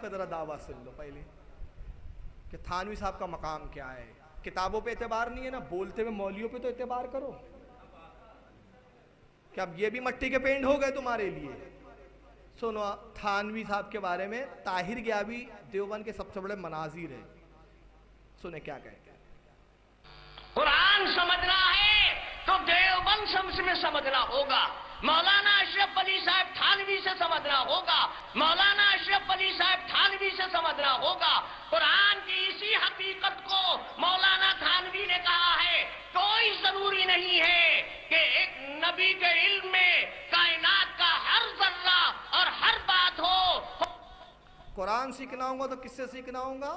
کا ذرا دعویٰ سن لو پہلے کہ تھانوی صاحب کا مقام کیا ہے. کتابوں پہ اعتبار نہیں ہے نا, بولتے ہوئے مولویوں پہ تو اعتبار کرو. کہ اب یہ بھی مٹی کے پینڈ ہو گئے تمہارے لیے. سنو تھانوی صاحب کے بارے میں طاہر گیابی دیوبند کے سب سے بڑے مناظر ہیں, سنیں کیا کہتے ہیں. قرآن سمجھنا ہے تو دیوبند میں سمجھنا ہوگا, مولانا اشرف علی صاحب تھانوی سے سمجھنا ہوگا, مولانا اشرف علی صاحب تھانوی سے سمجھنا ہوگا. قرآن کی اسی حقیقت کو مولانا تھانوی نے کہا ہے, کوئی ضروری نہیں ہے کہ ایک نبی کے علم میں کائنات کا ہر ذرہ اور ہر بات ہو. قرآن سیکھنا ہوگا تو کس سے سیکھنا ہوگا؟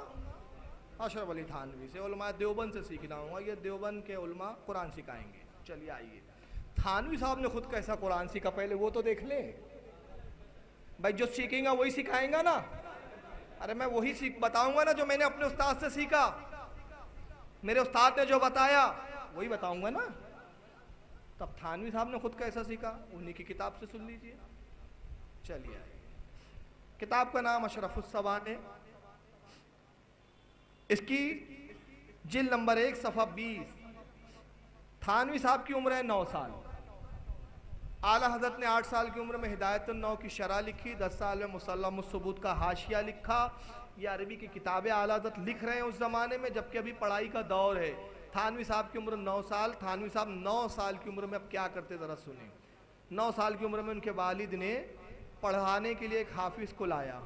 اشرف علی تھانوی سے. علماء دیوبند سے سیکھنا ہوگا, یہ دیوبند کے علماء قرآن سکھائیں گے. چلیے آئیے, تھانوی صاحب نے خود کیسا قرآن سیکھا پہلے وہ تو دیکھ لیں. بھائی جو سیکھیں گا وہی سکھائیں گا نا. ارے میں وہی بتاؤں گا نا جو میں نے اپنے استاد سے سیکھا. میرے استاد نے جو بتایا وہی بتاؤں گا نا. تب تھانوی صاحب نے خود کیسا سیکھا, انہی کی کتاب سے سن لیجئے. چلیے آئیے, کتاب کا نام اشرف السواد ہے. اس کی جلد نمبر 1 صفحہ 20. تھانوی صاحب کی عمر ہے 9 سال. اعلیٰ حضرت نے 8 سال کی عمر میں ہدایت النو کی شرح لکھی, 10 سال میں مسلم الثبوت کا حاشیہ لکھا. یہ عربی کی کتابیں اعلیٰ حضرت لکھ رہے ہیں اس زمانے میں جبکہ ابھی پڑھائی کا دور ہے. تھانوی صاحب کی عمر 9 سال. تھانوی صاحب 9 سال کی عمر میں اب کیا کرتے ذرا سنیں. 9 سال کی عمر میں ان کے والد نے پڑھانے کے لیے ایک حافظ کو لایا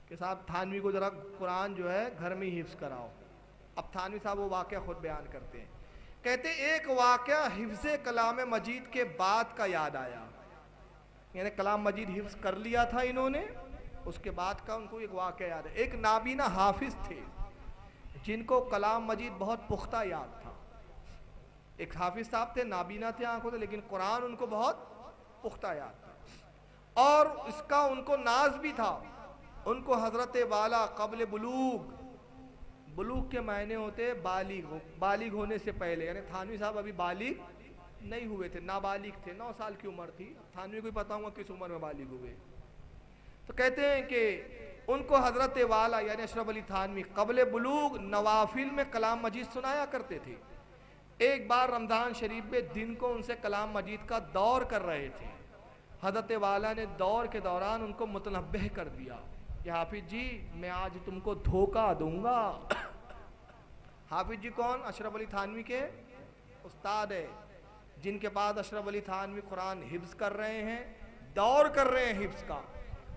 کہ صاحب تھانوی کو ذرا قرآن جو ہے گھر میں ہی حفظ کراؤ. اب تھانوی صاحب وہ واقعہ خود بیان کرتے ہیں. کہتے ایک واقعہ حفظ کلام مجید کے بعد کا یاد آیا. یعنی کلام مجید حفظ کر لیا تھا انہوں نے, اس کے بعد کا ان کو ایک واقعہ یاد ہے. ایک نابینا حافظ تھے جن کو کلام مجید بہت پختہ یاد تھا. ایک حافظ صاحب تھے, نابینا تھے آنکھوں سے, لیکن قرآن ان کو بہت پختہ یاد تھا. اور اس کا ان کو ناز بھی تھا. ان کو حضرت والا قبل بلوغ کے معنی ہوتے بالغ ہونے سے پہلے, یعنی تھانوی صاحب ابھی بالغ نہیں ہوئے تھے, نابالغ تھے, 9 سال کی عمر تھی. تھانوی کو ہی پتا ہوں گا کس عمر میں بالغ ہوئے. تو کہتے ہیں کہ ان کو حضرت والا یعنی اشرف علی تھانوی قبل بلوغ نوافل میں کلام مجید سنایا کرتے تھے. ایک بار رمضان شریف میں دن کو ان سے کلام مجید کا دور کر رہے تھے. حضرت والا نے دور کے دوران ان کو متنبہ کر دیا کہ حافظ جی میں آج تم کو دھوکہ دوں گا. حافظ جی کون؟ اشرف علی تھانوی کے استاد ہے, جن کے بعد اشرف علی تھانوی قرآن حفظ کر رہے ہیں, دور کر رہے ہیں حفظ کا.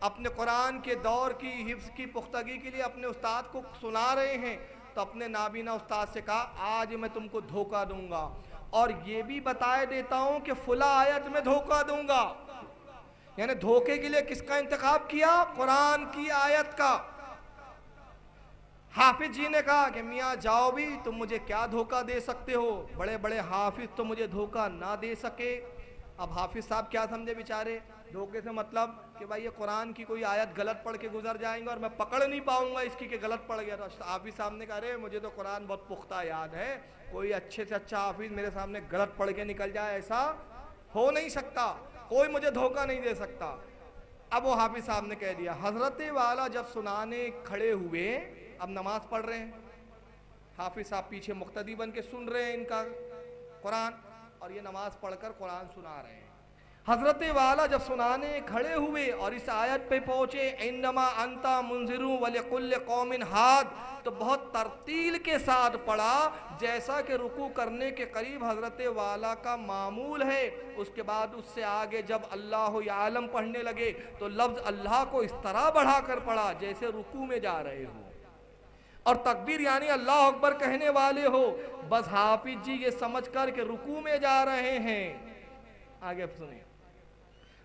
اپنے قرآن کے دور کی حفظ کی پختگی کے لیے اپنے استاد کو سنا رہے ہیں. تو اپنے نابینا استاد سے کہا آج میں تم کو دھوکہ دوں گا, اور یہ بھی بتائے دیتا ہوں کہ فلاں آیت میں دھوکہ دوں گا. یعنی دھوکے کے لیے کس کا انتخاب کیا؟ قرآن کی آیت کا. حافظ جی نے کہا کہ میاں جاؤ بھی, تم مجھے کیا دھوکہ دے سکتے ہو, بڑے بڑے حافظ تو مجھے دھوکہ نہ دے سکے. اب حافظ صاحب کیا سمجھے بیچارے, دھوکے سے مطلب کہ بھائی یہ قرآن کی کوئی آیت غلط پڑھ کے گزر جائیں گے اور میں پکڑ نہیں پاؤں گا اس کی کہ غلط پڑھ گیا. تو حافظ صاحب نے کہا ارے مجھے تو قرآن بہت پختہ یاد ہے, کوئی اچھے سے اچھا حافظ میرے سامنے غلط پڑھ کے نکل جائے ایسا ہو نہیں سکتا, کوئی مجھے دھوکہ نہیں دے سکتا. اب وہ حافظ صاحب نے کہہ دیا. حضرت والا جب سنانے کھڑے ہوئے, اب نماز پڑھ رہے ہیں, حافظ صاحب پیچھے مقتدی بن کے سن رہے ہیں ان کا قرآن, اور یہ نماز پڑھ کر قرآن سنا رہے ہیں. حضرت والا جب سنانے کھڑے ہوئے اور اس آیت پہ پہنچے انما انت منذر ولکل قوم ہاد, تو بہت ترتیل کے ساتھ پڑھا جیسا کہ رکوع کرنے کے قریب حضرت والا کا معمول ہے. اس کے بعد اس سے آگے جب اللہ یعلم پڑھنے لگے تو لفظ اللہ کو اس طرح بڑھا کر پڑھا جیسے رکوع میں جا رہے ہو, اور تکبیر یعنی اللہ اکبر کہنے والے ہو. بس حافظ جی یہ سمجھ کر کہ رکوع میں جا رہے ہیں, آگے سنیں,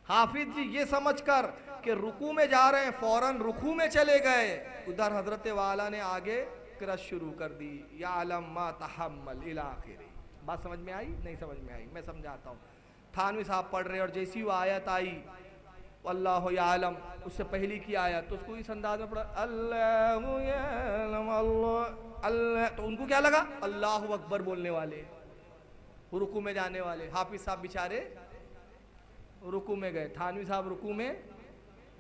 حافظ جی یہ سمجھ کر کہ رکوع میں جا رہے ہیں فوراً رکوع میں چلے گئے. ادھر حضرت والا نے آگے قرأت شروع کر دی, یعلم ما تحمل الی آخر. بات سمجھ میں آئی؟ نہیں سمجھ میں آئی, میں سمجھاتا ہوں. تھانوی صاحب پڑھ رہے اور جیسی وہ آیت آئی اللہ یعلم, اس سے پہلی کی آیت, تو اس کو اس انداز میں پڑھا اللہ یعلم اللہ, تو ان کو کیا لگا اللہ اکبر بولنے والے, رکوع میں جانے والے. حافظ صاحب بیچارے رکوع میں گئے, تھانوی صاحب رکوع میں